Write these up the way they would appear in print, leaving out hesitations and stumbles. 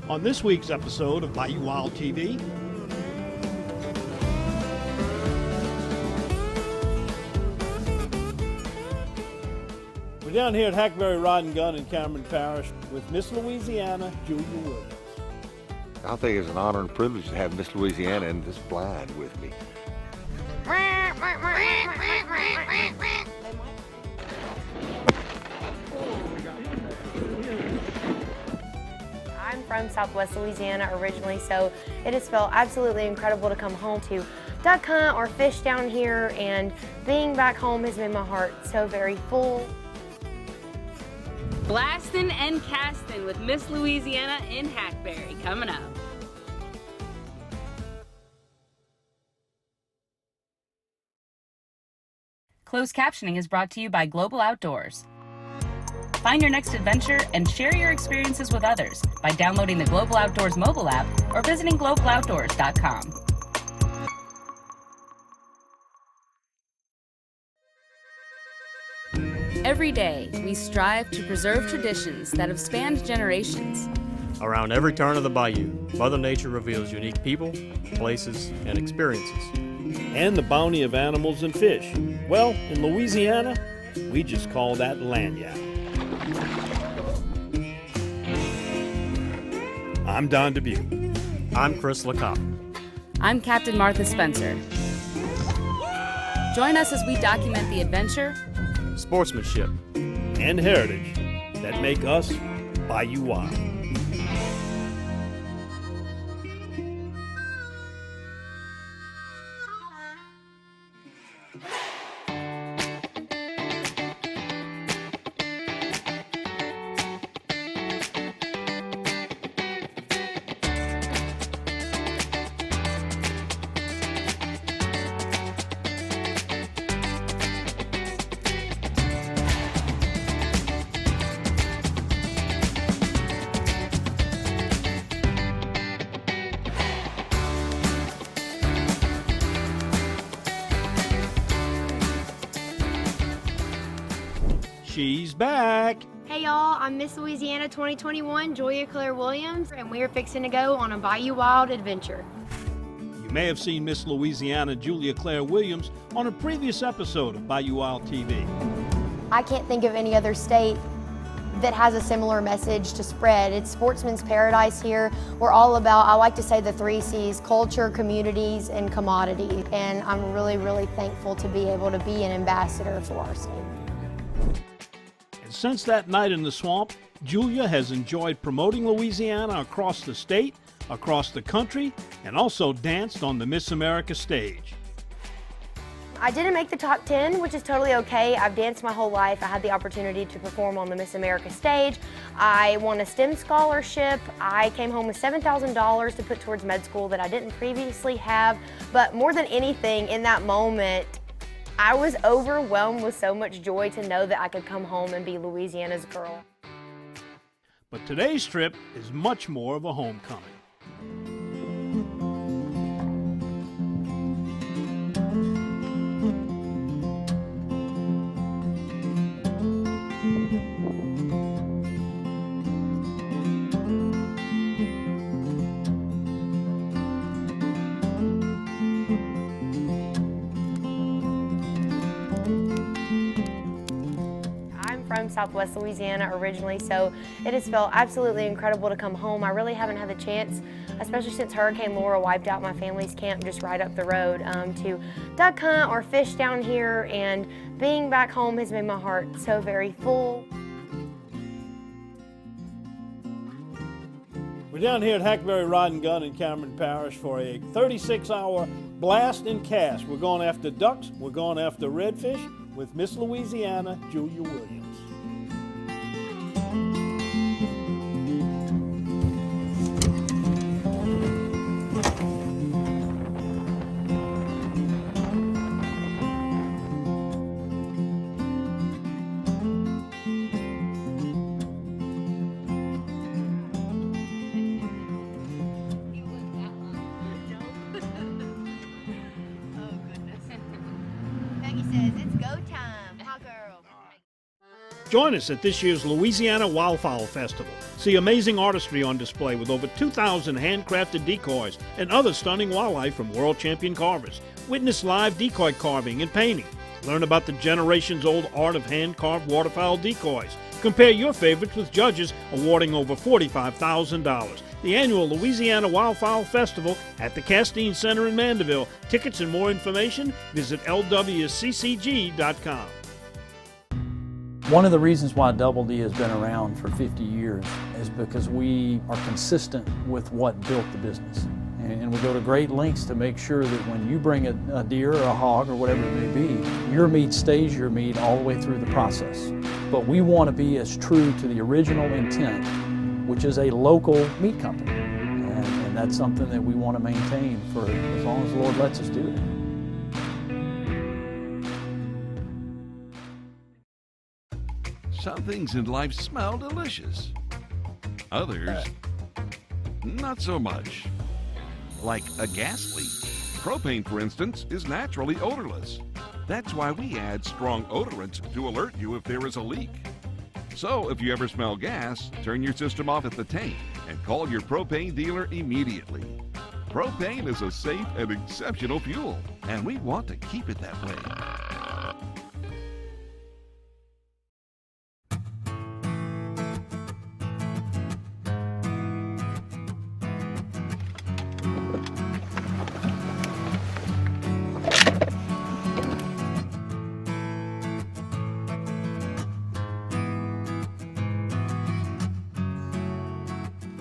On this week's episode of Bayou Wild TV, we're down here at Hackberry Rod Gun in Cameron Parish with Miss Louisiana, Julia Williams. I think it's an honor and privilege to have Miss Louisiana and this blind with me. I'm from Southwest Louisiana originally, so it has felt absolutely incredible to come home to duck hunt or fish down here, and being back home has made my heart so very full. Blasting and casting with Miss Louisiana in Hackberry coming up. Closed captioning is brought to you by Global Outdoors. Find your next adventure and share your experiences with others by downloading the Global Outdoors mobile app or visiting globaloutdoors.com. Every day, we strive to preserve traditions that have spanned generations. Around every turn of the bayou, Mother Nature reveals unique people, places, and experiences. And the bounty of animals and fish. Well, in Louisiana, we just call that lagniappe. I'm Don Dubuque. I'm Chris LeCoq. I'm Captain Martha Spencer. Join us as we document the adventure, Sportsmanship, and heritage that make us Bayou Wild. She's back. Hey y'all, I'm Miss Louisiana 2021, Julia Claire Williams, and we are fixing to go on a Bayou Wild adventure. You may have seen Miss Louisiana, Julia Claire Williams, on a previous episode of Bayou Wild TV. I can't think of any other state that has a similar message to spread. It's sportsman's paradise here. We're all about, I like to say, the 3 C's: culture, communities, and commodity. And I'm really, really thankful to be able to be an ambassador for our state. Since that night in the swamp, Julia has enjoyed promoting Louisiana across the state, across the country, and also danced on the Miss America stage. I didn't make the top 10, which is totally okay. I've danced my whole life. I had the opportunity to perform on the Miss America stage. I won a STEM scholarship. I came home with $7,000 to put towards med school that I didn't previously have. But more than anything, in that moment, I was overwhelmed with so much joy to know that I could come home and be Louisiana's girl. But today's trip is much more of a homecoming. From Southwest Louisiana originally, so it has felt absolutely incredible to come home. I really haven't had the chance, especially since Hurricane Laura wiped out my family's camp just right up the road, to duck hunt or fish down here, and being back home has made my heart so very full. We're down here at Hackberry Rod Gun in Cameron Parish for a 36-hour blast and cast. We're going after ducks, we're going after redfish with Miss Louisiana, Julia Williams. Maggie says it's go time. Hi, girl. Join us at this year's Louisiana Wildfowl Festival. See amazing artistry on display with over 2,000 handcrafted decoys and other stunning wildlife from world champion carvers. Witness live decoy carving and painting. Learn about the generations-old art of hand-carved waterfowl decoys. Compare your favorites with judges awarding over $45,000. The annual Louisiana Wildfowl Festival at the Castine Center in Mandeville. Tickets and more information, visit lwccg.com. One of the reasons why Double D has been around for 50 years is because we are consistent with what built the business. And we go to great lengths to make sure that when you bring a deer or a hog or whatever it may be, your meat stays your meat all the way through the process. But we want to be as true to the original intent, which is a local meat company. And that's something that we want to maintain for as long as the Lord lets us do it. Some things in life smell delicious. Others, not so much. Like a gas leak. Propane, for instance, is naturally odorless. That's why we add strong odorants to alert you if there is a leak. So if you ever smell gas, turn your system off at the tank and call your propane dealer immediately. Propane is a safe and exceptional fuel, and we want to keep it that way.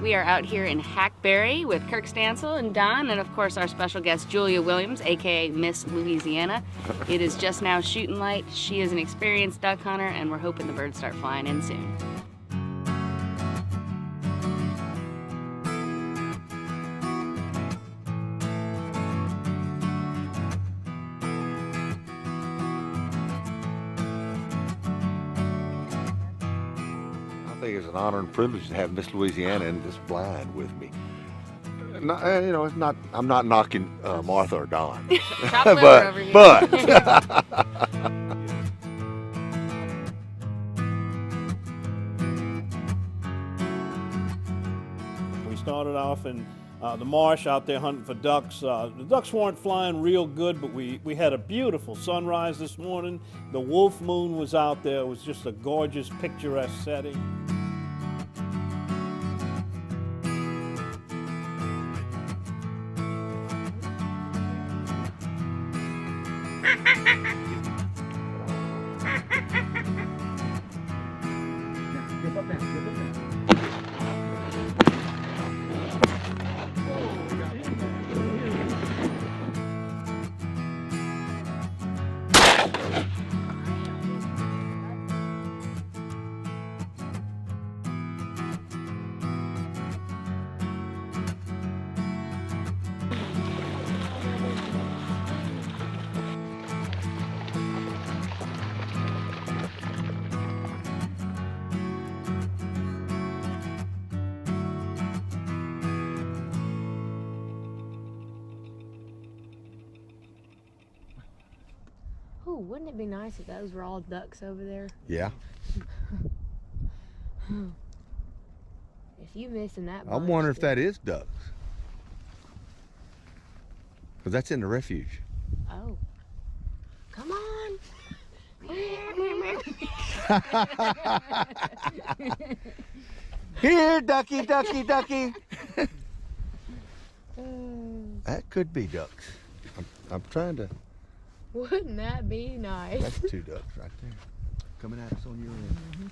We are out here in Hackberry with Kirk Stansel and Don, and of course our special guest Julia Williams, aka Miss Louisiana. It is just now shooting light. She is an experienced duck hunter, and we're hoping the birds start flying in soon. I think it's an honor and privilege to have Miss Louisiana in this blind with me. It's not. I'm not knocking Martha or Don, Chop liver over here. but We started off in the marsh out there hunting for ducks. The ducks weren't flying real good, but we had a beautiful sunrise this morning. The wolf moon was out there. It was just a gorgeous, picturesque setting. Oh, wouldn't it be nice if those were all ducks over there? yeah, If you missing that I bunch, wonder if that is ducks, because that's in the refuge. Oh. Come on. Here, ducky, ducky, ducky. That could be ducks. I'm trying to. Wouldn't that be nice? That's two ducks right there, coming at us on your end.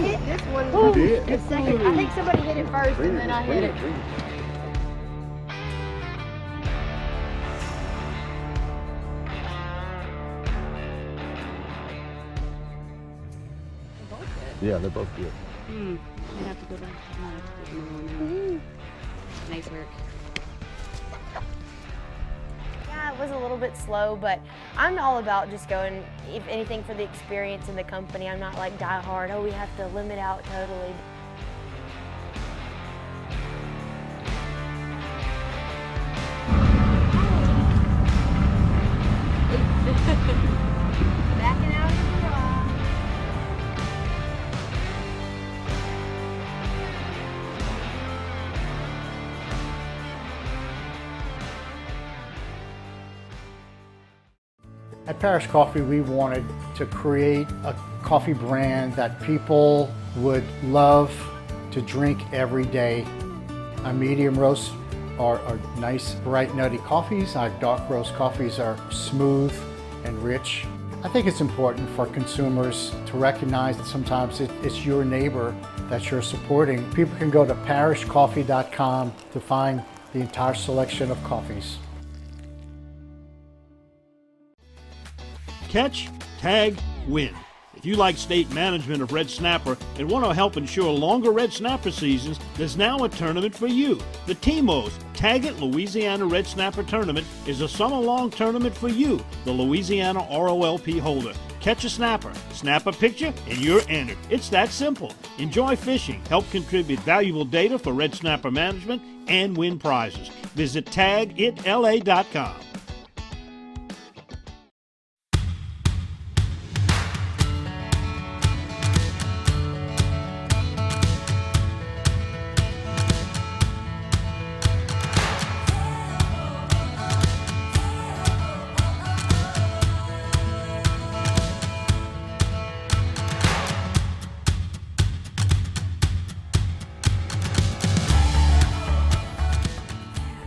hit this one the second. I think somebody hit it first and then I hit it. Yeah, they're both good. I have to go back. Nice work. Yeah, it was a little bit slow, but I'm all about just going, if anything, for the experience in the company. I'm not like die hard, oh, we have to limit out totally. Backing out of the rock. At Parish Coffee, we wanted to create a coffee brand that people would love to drink every day. Our medium roasts are nice, bright, nutty coffees. Our dark roast coffees are smooth and rich. I think it's important for consumers to recognize that sometimes it's your neighbor that you're supporting. People can go to parishcoffee.com to find the entire selection of coffees. Catch, tag, win. If you like state management of red snapper and want to help ensure longer red snapper seasons, there's now a tournament for you. The TMO's Tag It Louisiana Red Snapper Tournament is a summer-long tournament for you, the Louisiana ROLP holder. Catch a snapper, snap a picture, and you're entered. It's that simple. Enjoy fishing, help contribute valuable data for red snapper management, and win prizes. Visit tagitla.com.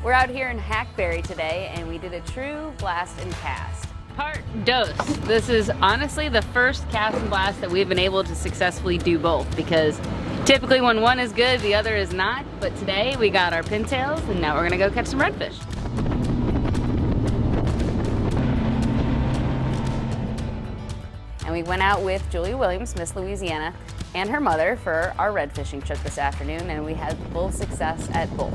We're out here in Hackberry today, and we did a true blast and cast. Part dos. This is honestly the first cast and blast that we've been able to successfully do both, because typically when one is good, the other is not. But today we got our pintails, and now we're gonna go catch some redfish. And we went out with Julia Williams, Miss Louisiana, and her mother for our red fishing trip this afternoon, and we had full success at both.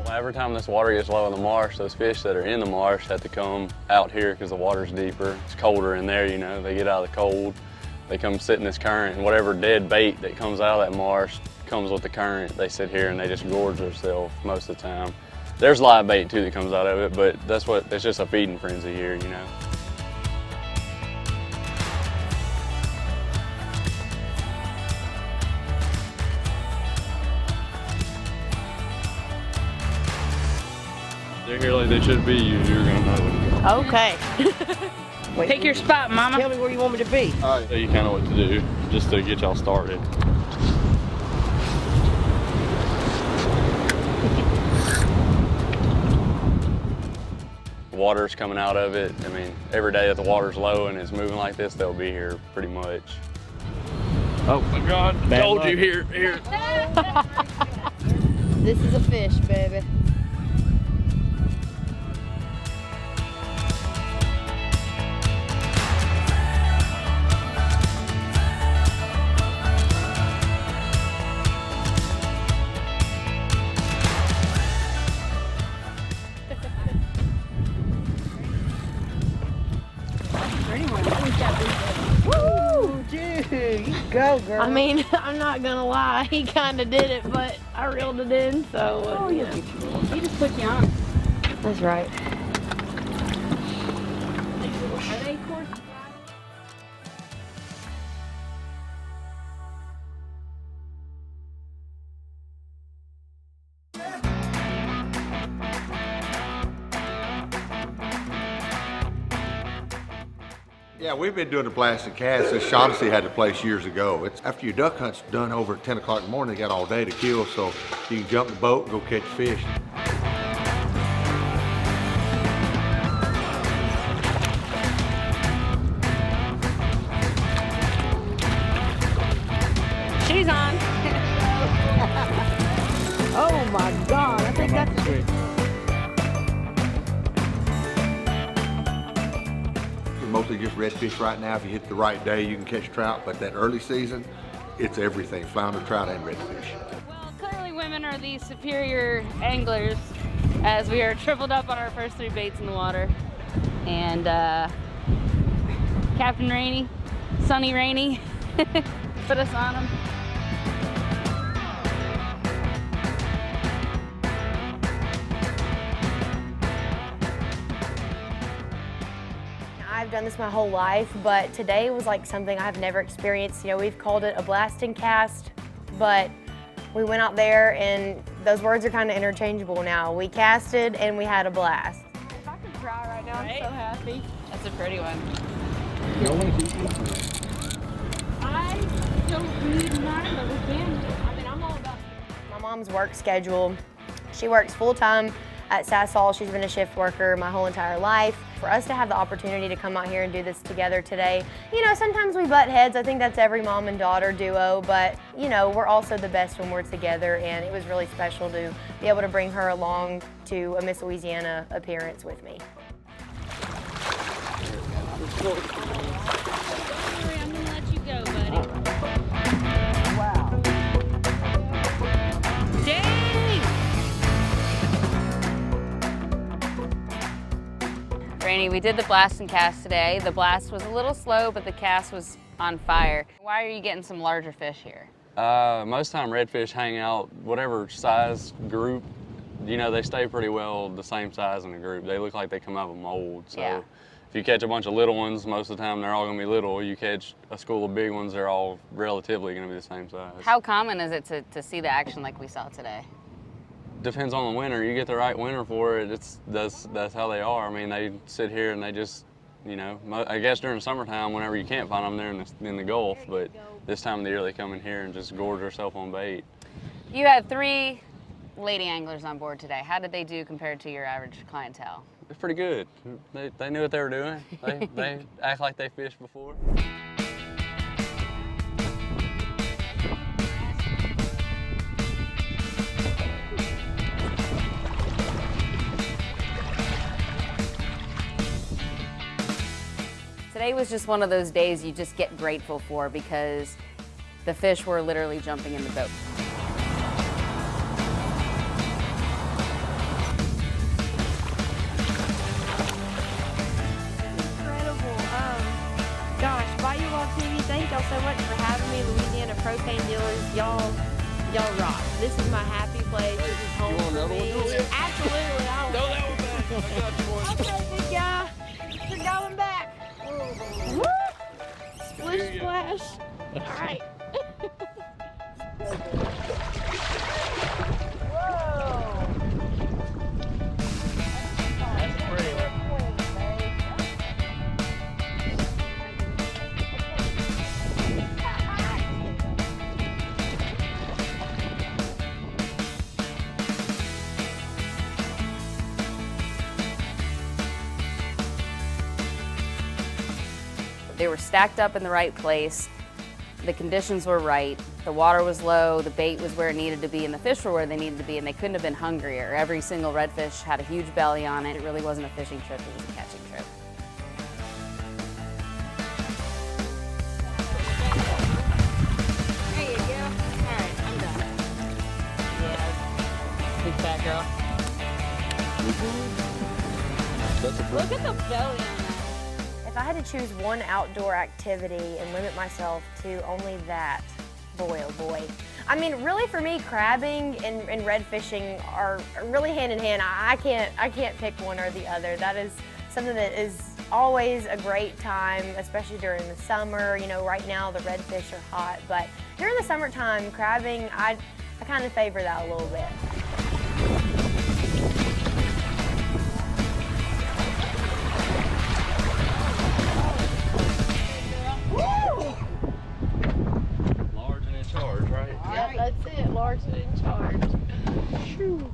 Every time this water gets low in the marsh, those fish that are in the marsh have to come out here because the water's deeper. It's colder in there, you know. They get out of the cold. They come sit in this current, and whatever dead bait that comes out of that marsh comes with the current. They sit here and they just gorge themselves most of the time. There's live bait too that comes out of it, but it's just a feeding frenzy here, you know. They're here like they should be, you're gonna know it. Okay. Pick your spot, Mama. Tell me where you want me to be. All right. So you kind of know what to do, just to get y'all started. Water's coming out of it. I mean, every day that the water's low and it's moving like this, they'll be here pretty much. Oh my God, told you, here. This is a fish, baby. Woo! Dude, you go, girl. I mean, I'm not gonna lie, he kind of did it, but I reeled it in, so, you know. He just put you on. That's right. Are they coarse? Yeah, we've been doing the blast and cast since Shaughnessy had the place years ago. It's after your duck hunt's done over at 10 o'clock in the morning, they got all day to kill, so you can jump in the boat and go catch fish. She's on. Oh my God, I think that's It's mostly just redfish right now. If you hit the right day, you can catch trout, but that early season, it's everything, flounder, trout, and redfish. Well, clearly women are the superior anglers as we are tripled up on our first 3 baits in the water. And Captain Rainey, Sunny Rainey, put us on them. I've done this my whole life, but today was like something I've never experienced. You know, we've called it a blast and cast, but we went out there and those words are kind of interchangeable now. We casted and we had a blast. If I could cry right now, I'm so happy. That's a pretty one. I don't need mine, but we can. I mean, I'm all about My mom's work schedule, she works full-time at Sasol. She's been a shift worker my whole entire life. For us to have the opportunity to come out here and do this together today, you know, sometimes we butt heads. I think that's every mom and daughter duo, but you know, we're also the best when we're together, and it was really special to be able to bring her along to a Miss Louisiana appearance with me. I'm gonna let you go, buddy. wow. Dang! Rainey, we did the blast and cast today. The blast was a little slow, but the cast was on fire. Why are you getting some larger fish here? Most time redfish hang out whatever size group, you know, they stay pretty well the same size in the group. They look like they come out of a mold. So Yeah. if you catch a bunch of little ones, most of the time they're all gonna be little. You catch a school of big ones, they're all relatively gonna be the same size. How common is it to see the action like we saw today? Depends on the winter. You get the right winter for it, that's how they are. I mean, they sit here and they just, you know, I guess during the summertime, whenever you can't find them, they're in the Gulf, but this time of the year they come in here and just gorge themselves on bait. You had 3 lady anglers on board today. How did they do compared to your average clientele? They're pretty good. They knew what they were doing. They act like they fished before. Today was just one of those days you just get grateful for because the fish were literally jumping in the boat. incredible. Gosh, Bayou Wild TV, thank y'all so much for having me. Louisiana propane dealers, y'all rock. This is my happy place. This is home for me. Absolutely. Okay, big guy. We're going back. Woo! Splish splash. All right. They were stacked up in the right place. The conditions were right. The water was low, the bait was where it needed to be, and the fish were where they needed to be, and they couldn't have been hungrier. Every single redfish had a huge belly on it. It really wasn't a fishing trip, it was a catching trip. There you go. All right, I'm done. Yeah. Big fat girl. Look at the belly on that. If I had to choose one outdoor activity and limit myself to only that, boy oh boy. I mean, really for me, crabbing and red fishing are really hand in hand. I can't pick one or the other. That is something that is always a great time, especially during the summer. You know, right now the redfish are hot, but during the summertime, crabbing, I kind of favor that a little bit. Mark's in charge. Shoo.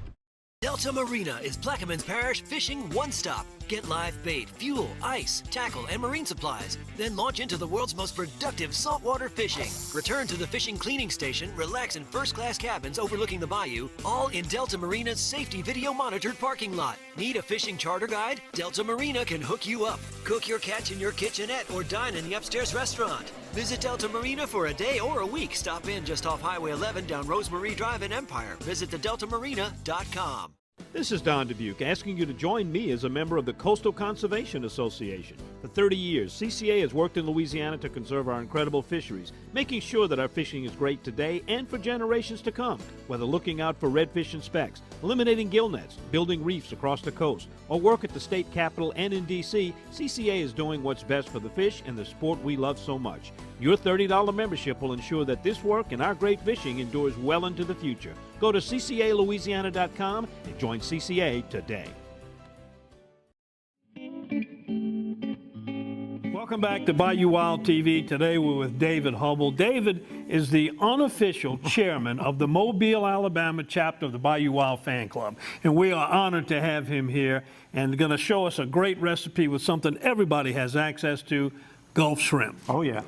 Delta Marina is Plaquemines Parish Fishing One Stop. Get live bait, fuel, ice, tackle, and marine supplies. Then launch into the world's most productive saltwater fishing. Return to the fishing cleaning station, relax in first-class cabins overlooking the bayou, all in Delta Marina's safety video-monitored parking lot. Need a fishing charter guide? Delta Marina can hook you up. Cook your catch in your kitchenette or dine in the upstairs restaurant. Visit Delta Marina for a day or a week. Stop in just off Highway 11 down Rosemarie Drive in Empire. Visit thedeltamarina.com. This is Don Dubuque asking you to join me as a member of the Coastal Conservation Association. For 30 years, CCA has worked in Louisiana to conserve our incredible fisheries, making sure that our fishing is great today and for generations to come. Whether looking out for redfish and specks, eliminating gill nets, building reefs across the coast, or work at the state capitol and in D.C., CCA is doing what's best for the fish and the sport we love so much. Your $30 membership will ensure that this work and our great fishing endures well into the future. Go to ccalouisiana.com and join CCA today. Welcome back to Bayou Wild TV. Today we're with David Hubbell. David is the unofficial chairman of the Mobile, Alabama chapter of the Bayou Wild Fan Club. And we are honored to have him here and going to show us a great recipe with something everybody has access to, Gulf shrimp. Oh yeah,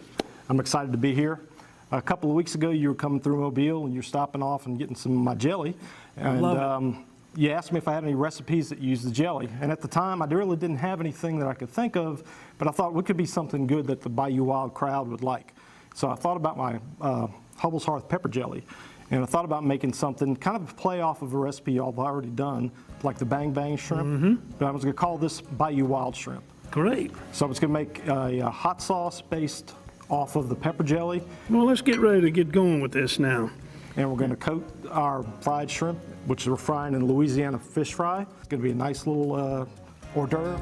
I'm excited to be here. A couple of weeks ago you were coming through Mobile and you're stopping off and getting some of my jelly. And you asked me if I had any recipes that use the jelly. And at the time I really didn't have anything that I could think of, but I thought it could be something good that the Bayou Wild crowd would like. So I thought about my Hubbell's Hearth pepper jelly. And I thought about making something kind of a play off of a recipe I've already done, like the Bang Bang shrimp. But I was going to call this Bayou Wild Shrimp. Great. So I was going to make a hot sauce based off of the pepper jelly. Well, let's get ready to get going with this now. And we're going to coat our fried shrimp, which we're frying in Louisiana fish fry. It's going to be a nice little hors d'oeuvre.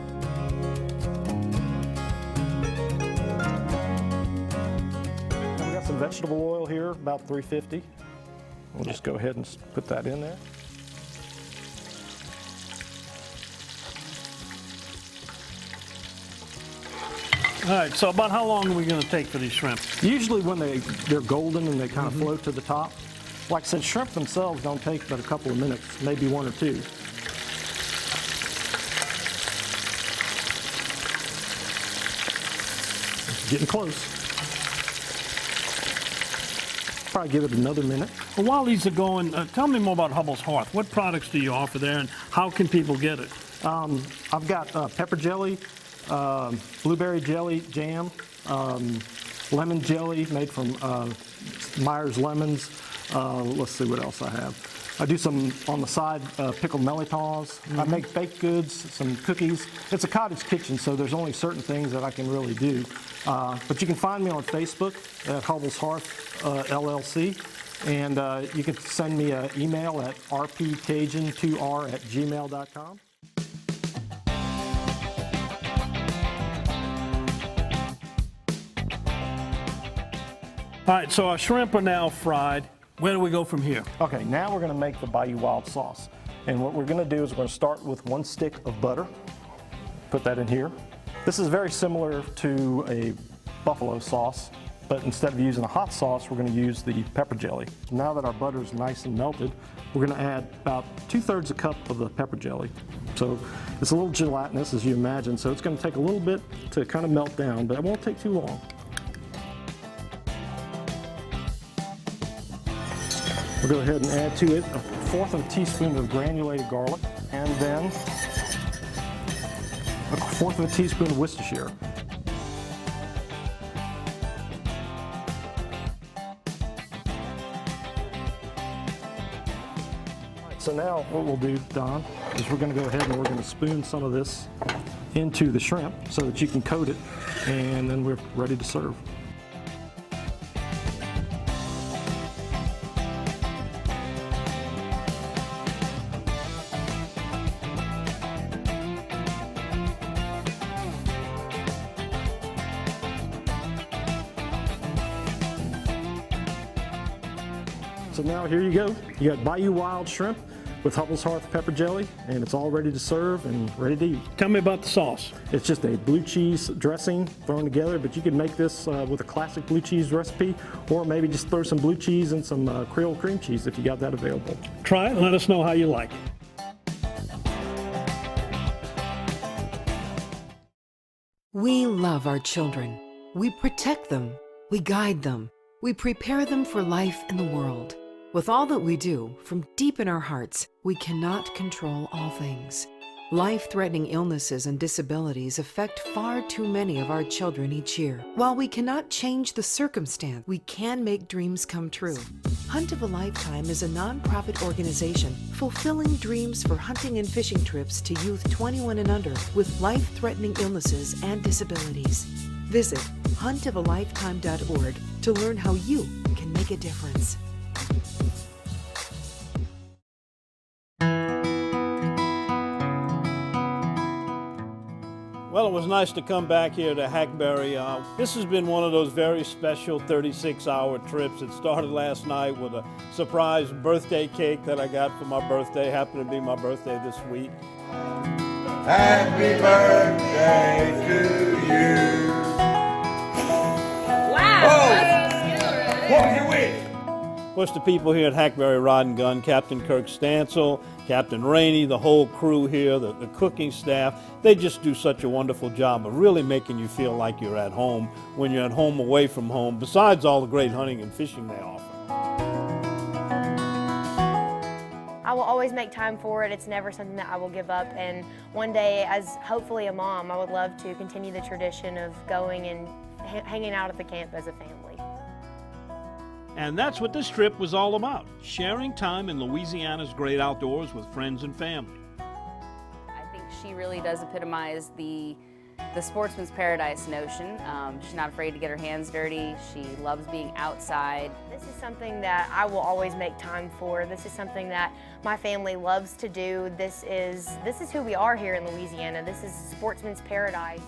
And we got some vegetable oil here, about 350. We'll just go ahead and put that in there. All right, so about how long are we going to take for these shrimp? Usually when they're golden and they kind of float to the top. Like I said, shrimp themselves don't take but a couple of minutes, maybe one or two. Getting close. Probably give it another minute. Well, while these are going, tell me more about Hubbell's Hearth. What products do you offer there and how can people get it? I've got pepper jelly, blueberry jelly jam, lemon jelly made from Myers lemons. Let's see what else I have. I do some on the side pickled melitons. I make baked goods, some cookies. It's a cottage kitchen, so there's only certain things that I can really do. But you can find me on Facebook at Hubbell's Hearth LLC, and you can send me an email at rpcajun2r@gmail.com. All right, so our shrimp are now fried. Where do we go from here? Okay, now we're going to make the Bayou Wild sauce. And what we're going to do is we're going to start with 1 stick of butter. Put that in here. This is very similar to a buffalo sauce, but instead of using a hot sauce, we're going to use the pepper jelly. Now that our butter is nice and melted, we're going to add about 2/3 a cup of the pepper jelly. So it's a little gelatinous, as you imagine, so it's going to take a little bit to kind of melt down, but it won't take too long. We'll go ahead and add to it 1/4 of a teaspoon of granulated garlic, and then 1/4 of a teaspoon of Worcestershire. So now what we'll do, Don, is we're going to go ahead and we're going to spoon some of this into the shrimp so that you can coat it, and then we're ready to serve. So now here you go. You got Bayou Wild Shrimp with Hubbell's Hearth pepper jelly, and it's all ready to serve and ready to eat. Tell me about the sauce. It's just a blue cheese dressing thrown together, but you can make this with a classic blue cheese recipe, or maybe just throw some blue cheese and some Creole cream cheese if you got that available. Try it and let us know how you like it. We love our children. We protect them. We guide them. We prepare them for life in the world. With all that we do, from deep in our hearts, we cannot control all things. Life-threatening illnesses and disabilities affect far too many of our children each year. While we cannot change the circumstance, we can make dreams come true. Hunt of a Lifetime is a nonprofit organization fulfilling dreams for hunting and fishing trips to youth 21 and under with life-threatening illnesses and disabilities. Visit huntofalifetime.org to learn how you can make a difference. Well, it was nice to come back here to Hackberry. This has been one of those very special 36-hour trips. It started last night with a surprise birthday cake that I got for my birthday. Happened to be my birthday this week. Happy birthday to you. Wow! What was your wish? Of course, the people here at Hackberry Rod Gun, Captain Kirk Stansel, Captain Rainey, the whole crew here, the cooking staff, they just do such a wonderful job of really making you feel like you're at home when you're at home away from home, besides all the great hunting and fishing they offer. I will always make time for it. It's never something that I will give up. And one day, as hopefully a mom, I would love to continue the tradition of going and hanging out at the camp as a family. And that's what this trip was all about, sharing time in Louisiana's great outdoors with friends and family. I think she really does epitomize the sportsman's paradise notion. She's not afraid to get her hands dirty. She loves being outside. This is something that I will always make time for. This is something that my family loves to do. This is who we are here in Louisiana. This is sportsman's paradise.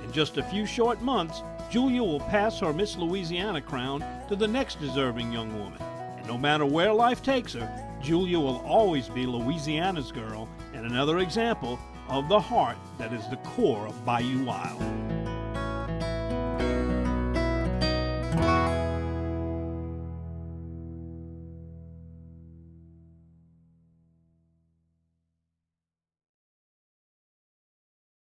In just a few short months, Julia will pass her Miss Louisiana crown to the next deserving young woman. And no matter where life takes her, Julia will always be Louisiana's girl and another example of the heart that is the core of Bayou Wild.